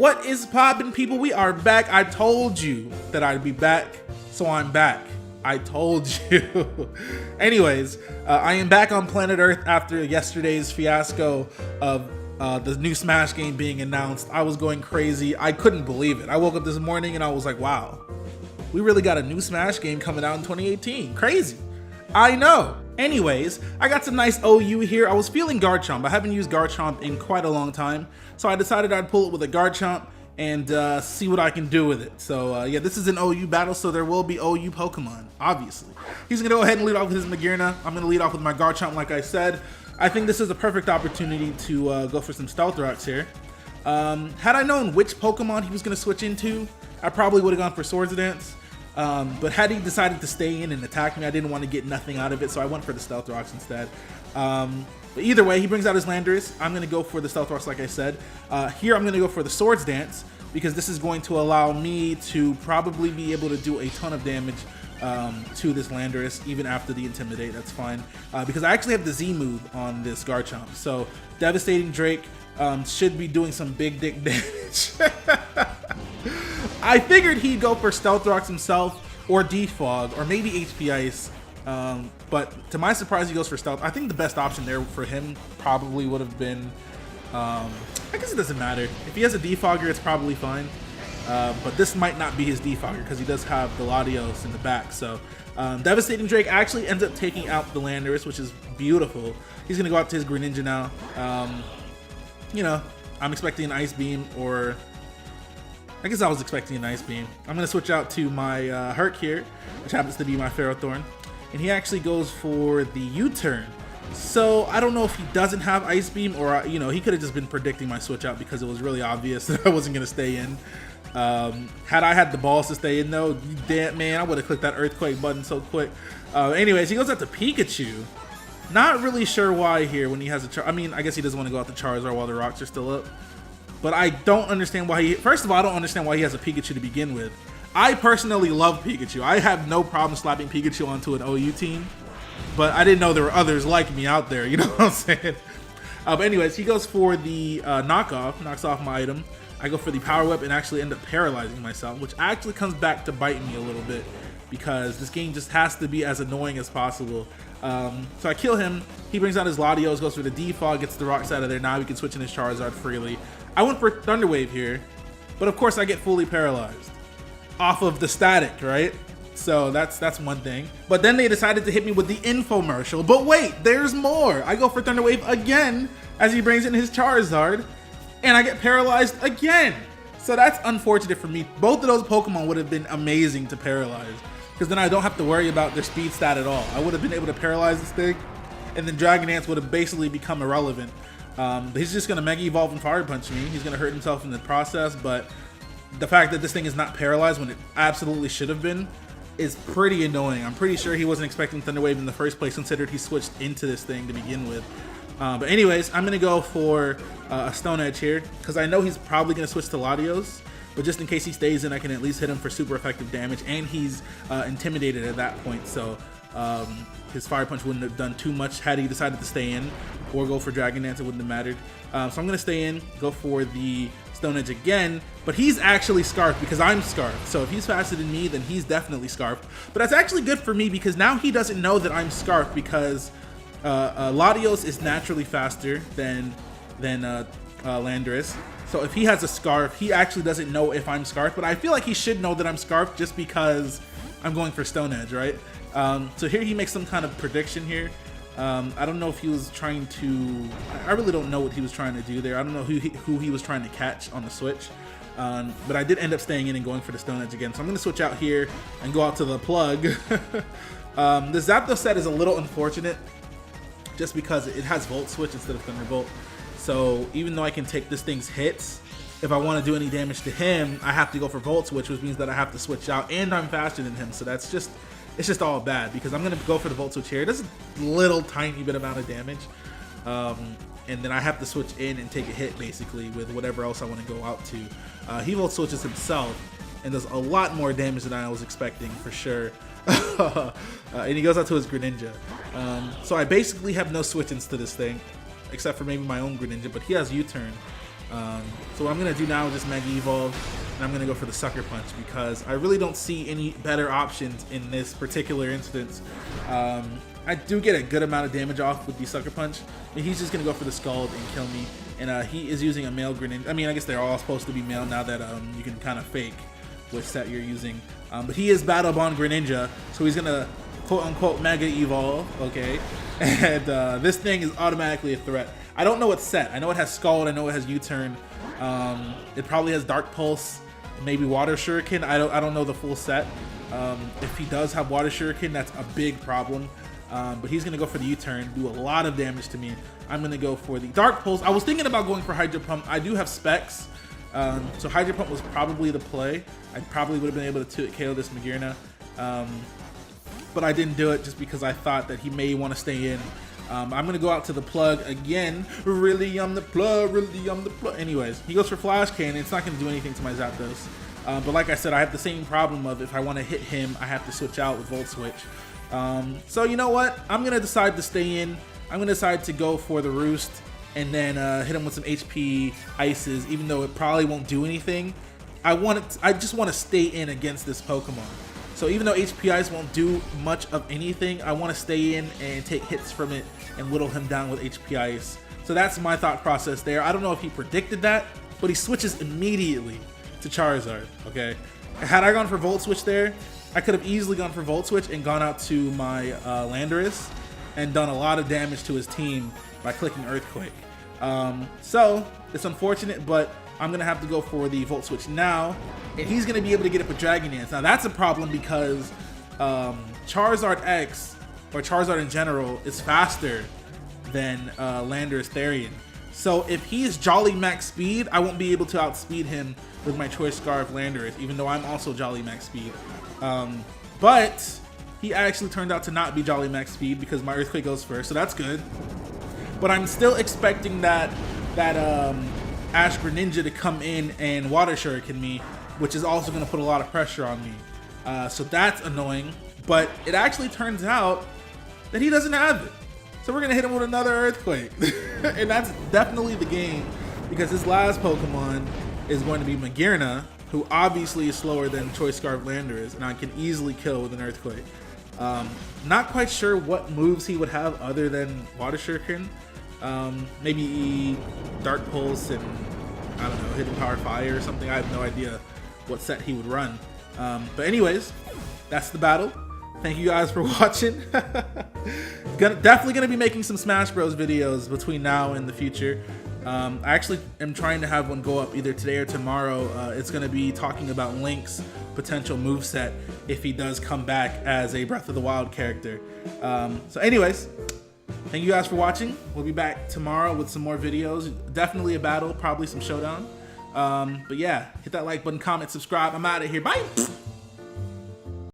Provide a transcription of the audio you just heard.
What is poppin', people? We are back. I told you that I'd be back, so I'm back. I told you. Anyways, I am back on planet Earth after yesterday's fiasco of the new Smash game being announced. I was going crazy. I couldn't believe it. I woke up this morning and I was like, wow, we really got a new Smash game coming out in 2018. Crazy. I know. Anyways, I got some nice OU here. I was feeling Garchomp. I haven't used Garchomp in quite a long time, so I decided I'd pull it with a Garchomp and see what I can do with it. So yeah, this is an OU battle, so there will be OU Pokemon, obviously. He's gonna go ahead and lead off with his Magearna. I'm gonna lead off with my Garchomp, like I said. I think this is a perfect opportunity to go for some Stealth Rocks here. Had I known which Pokemon he was gonna switch into, I probably would have gone for Swords Dance. But had he decided to stay in and attack me, I didn't want to get nothing out of it, so I went for the Stealth Rocks instead. But either way, he brings out his Landorus. I'm going to go for the Stealth Rocks, like I said. Here, I'm going to go for the Swords Dance, because this is going to allow me to probably be able to do a ton of damage to this Landorus, even after the Intimidate. That's fine, because I actually have the Z move on this Garchomp. So Devastating Drake should be doing some big dick damage. I figured he'd go for Stealth Rocks himself, or Defog, or maybe HP Ice. But to my surprise, he goes for Stealth. I think the best option there for him probably would have been, I guess it doesn't matter. If he has a Defogger, it's probably fine. But this might not be his Defogger, because he does have the Latios in the back. So Devastating Drake actually ends up taking out the Landorus, which is beautiful. He's going to go out to his Greninja now. You know, I'm expecting an Ice Beam, or I guess I was expecting an Ice Beam. I'm going to switch out to my Herc here, which happens to be my Ferrothorn. And he actually goes for the U-turn. So I don't know if he doesn't have Ice Beam, or, you know, he could have just been predicting my switch out because it was really obvious that I wasn't going to stay in. Had I had the balls to stay in, though, damn, man, I would have clicked that Earthquake button so quick. Anyways, he goes out to Pikachu. Not really sure why here when he has a I mean, I guess he doesn't want to go out to Charizard while the rocks are still up. But I don't understand why he... First of all, I don't understand why he has a Pikachu to begin with. I personally love Pikachu. I have no problem slapping Pikachu onto an OU team. But I didn't know there were others like me out there. You know what I'm saying? But anyways, he goes for the knockoff. Knocks off my item. I go for the Power Whip and actually end up paralyzing myself, which actually comes back to bite me a little bit, because this game just has to be as annoying as possible. So I kill him. He brings out his Latios, goes for the Defog, gets the rocks out of there. Now we can switch in his Charizard freely. I went for Thunder Wave here, but of course I get fully paralyzed off of the static, right? So that's one thing. But then they decided to hit me with the infomercial. But wait, there's more. I go for Thunder Wave again as he brings in his Charizard, and I get paralyzed again. So that's unfortunate for me. Both of those Pokemon would have been amazing to paralyze, because then I don't have to worry about their speed stat at all. I would have been able to paralyze this thing, and then Dragon Dance would have basically become irrelevant. He's just going to Mega Evolve and Fire Punch me. He's going to hurt himself in the process, but the fact that this thing is not paralyzed when it absolutely should have been is pretty annoying. I'm pretty sure he wasn't expecting Thunder Wave in the first place, considered he switched into this thing to begin with. But anyways, I'm going to go for a Stone Edge here, because I know he's probably going to switch to Latios. But just in case he stays in, I can at least hit him for super effective damage, and he's intimidated at that point, so his Fire Punch wouldn't have done too much had he decided to stay in or go for Dragon Dance. It wouldn't have mattered. So I'm going to stay in, go for the Stone Edge again, but he's actually Scarfed because I'm Scarfed. So if he's faster than me, then he's definitely Scarfed. But that's actually good for me, because now he doesn't know that I'm Scarfed, because Latios is naturally faster than Landorus. So if he has a Scarf, he actually doesn't know if I'm Scarfed, but I feel like he should know that I'm Scarfed just because I'm going for Stone Edge, right? So here he makes some kind of prediction here. I don't know if he was trying to... I really don't know what he was trying to do there. I don't know who he was trying to catch on the switch. But I did end up staying in and going for the Stone Edge again. So I'm going to switch out here and go out to the Plug. The Zapdos set is a little unfortunate, just because it has Volt Switch instead of Thunderbolt. So even though I can take this thing's hits, if I want to do any damage to him, I have to go for Volt Switch, which means that I have to switch out, and I'm faster than him. So that's just... it's just all bad, because I'm going to go for the Volt Switch here. It does a little tiny bit amount of damage. And then I have to switch in and take a hit, basically, with whatever else I want to go out to. He Volt Switches himself and does a lot more damage than I was expecting, for sure. And he goes out to his Greninja. So I basically have no switch-ins to this thing, except for maybe my own Greninja, but he has U-turn. So what I'm gonna do now is just Mega Evolve, and I'm gonna go for the Sucker Punch because I really don't see any better options in this particular instance. I do get a good amount of damage off with the Sucker Punch, and he's just gonna go for the Scald and kill me. And he is using a male Greninja. I mean, I guess they're all supposed to be male now that you can kind of fake which set you're using. But he is Battle Bond Greninja, so he's gonna quote-unquote Mega Evolve, okay? And this thing is automatically a threat. I don't know what set. I know it has Scald, I know it has U-Turn. It probably has Dark Pulse, maybe Water Shuriken. I don't know the full set. If he does have Water Shuriken, that's a big problem. But he's gonna go for the U-Turn, do a lot of damage to me. I'm gonna go for the Dark Pulse. I was thinking about going for Hydro Pump. I do have specs, so Hydro Pump was probably the play. I probably would have been able to KO this Magearna, but I didn't do it just because I thought that he may want to stay in. I'm gonna go out to the plug again. Really, I'm the plug. Really, I'm the plug. Anyways, he goes for Flash Cannon. It's not gonna do anything to my Zapdos. But like I said, I have the same problem of if I want to hit him, I have to switch out with Volt Switch. So you know what? I'm gonna decide to stay in. I'm gonna decide to go for the Roost and then hit him with some HP Ices, even though it probably won't do anything. I just want to stay in against this Pokemon. So even though HP Ice won't do much of anything, I want to stay in and take hits from it and whittle him down with HP Ice. So that's my thought process there. I don't know if he predicted that, but he switches immediately to Charizard, okay? Had I gone for Volt Switch there, I could have easily gone for Volt Switch and gone out to my Landorus and done a lot of damage to his team by clicking Earthquake. So it's unfortunate, but I'm gonna have to go for the Volt Switch now, and he's gonna be able to get up with Dragon Dance. Now that's a problem because Charizard X, or Charizard in general, is faster than Landorus Therian. So if he is Jolly Max Speed, I won't be able to outspeed him with my Choice Scarf Landorus, even though I'm also Jolly Max Speed. But he actually turned out to not be Jolly Max Speed because my Earthquake goes first, so that's good. But I'm still expecting that Ash Greninja to come in and Water Shuriken me, which is also going to put a lot of pressure on me. So that's annoying. But it actually turns out that he doesn't have it. So we're going to hit him with another Earthquake. And that's definitely the game because his last Pokemon is going to be Magearna, who obviously is slower than Choice Scarf Landorus, and I can easily kill with an Earthquake. Not quite sure what moves he would have other than Water Shuriken. Maybe Dark Pulse and, I don't know, Hidden Power Fire or something. I have no idea what set he would run. But anyways, that's the battle. Thank you guys for watching. Definitely gonna be making some Smash Bros videos between now and the future. I actually am trying to have one go up either today or tomorrow. It's gonna be talking about Link's potential moveset if he does come back as a Breath of the Wild character. So anyways, thank you guys for watching. We'll be back tomorrow with some more videos. Definitely a battle, probably some showdown. But yeah, hit that like button, comment, subscribe. I'm out of here. Bye.